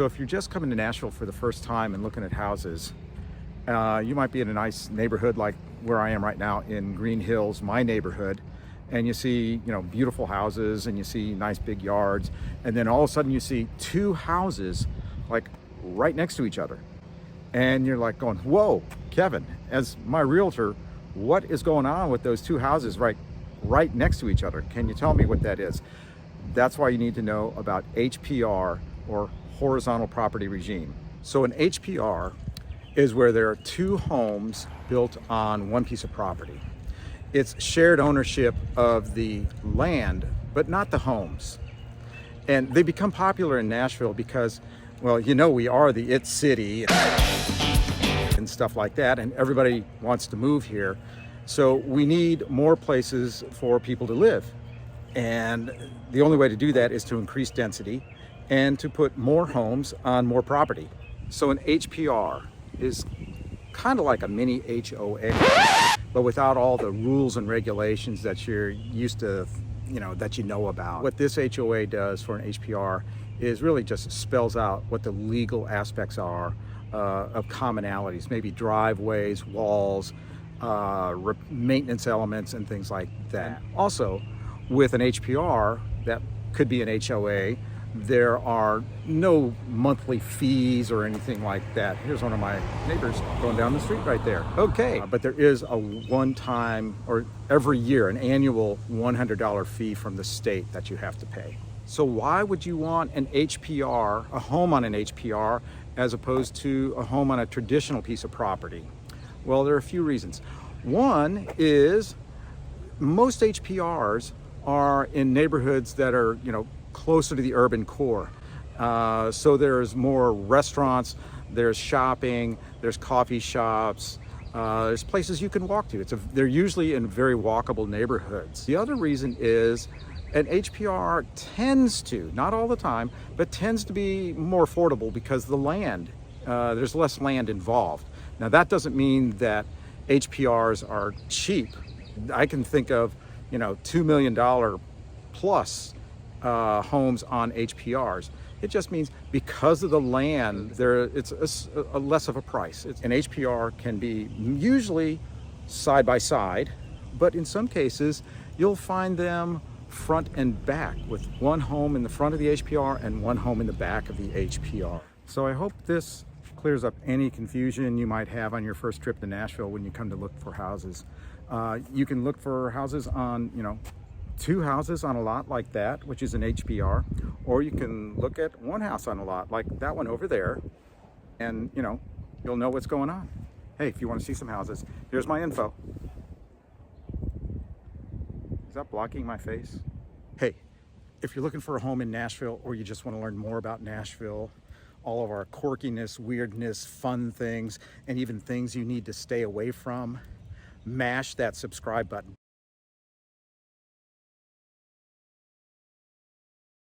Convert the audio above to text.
So if you're just coming to Nashville for the first time and looking at houses, you might be in a nice neighborhood like where I am right now in Green Hills, my neighborhood, and you see, beautiful houses and you see nice big yards, and then all of a sudden you see two houses like right next to each other. And you're like going, whoa, Kevin, as my realtor, what is going on with those two houses right next to each other? Can you tell me what that is? That's why you need to know about HPR, or horizontal property regime. So an HPR is where there are two homes built on one piece of property. It's shared ownership of the land, but not the homes. And they become popular in Nashville because, well, we are the it city and stuff like that, and everybody wants to move here. So we need more places for people to live. And the only way to do that is to increase density and to put more homes on more property. So an HPR is kind of like a mini HOA, but without all the rules and regulations that you're used to, that you know about. What this HOA does for an HPR is really just spells out what the legal aspects are of commonalities, maybe driveways, walls, maintenance elements, and things like that. Also, with an HPR that could be an HOA, there are no monthly fees or anything like that. Here's one of my neighbors going down the street right there. Okay, but there is a one-time, or every year, an annual $100 fee from the state that you have to pay. So why would you want an HPR, a home on an HPR, as opposed to a home on a traditional piece of property? Well, there are a few reasons. One is most HPRs are in neighborhoods that are, closer to the urban core. So there's more restaurants, there's shopping, there's coffee shops, there's places you can walk to. They're usually in very walkable neighborhoods. The other reason is an HPR tends to, not all the time, but tends to be more affordable because the land, there's less land involved. Now that doesn't mean that HPRs are cheap. I can think of, $2 million plus homes on HPRs. It just means because of the land, it's a less of a price. An HPR can be usually side by side, but in some cases, you'll find them front and back, with one home in the front of the HPR and one home in the back of the HPR. So I hope this clears up any confusion you might have on your first trip to Nashville when you come to look for houses. You can look for houses on, two houses on a lot like that, which is an HPR, or you can look at one house on a lot like that one over there, and you'll know what's going on. Hey, if you want to see some houses, here's my info. Is that blocking my face? Hey, if you're looking for a home in Nashville, or you just want to learn more about Nashville, all of our quirkiness, weirdness, fun things, and even things you need to stay away from, mash that subscribe button.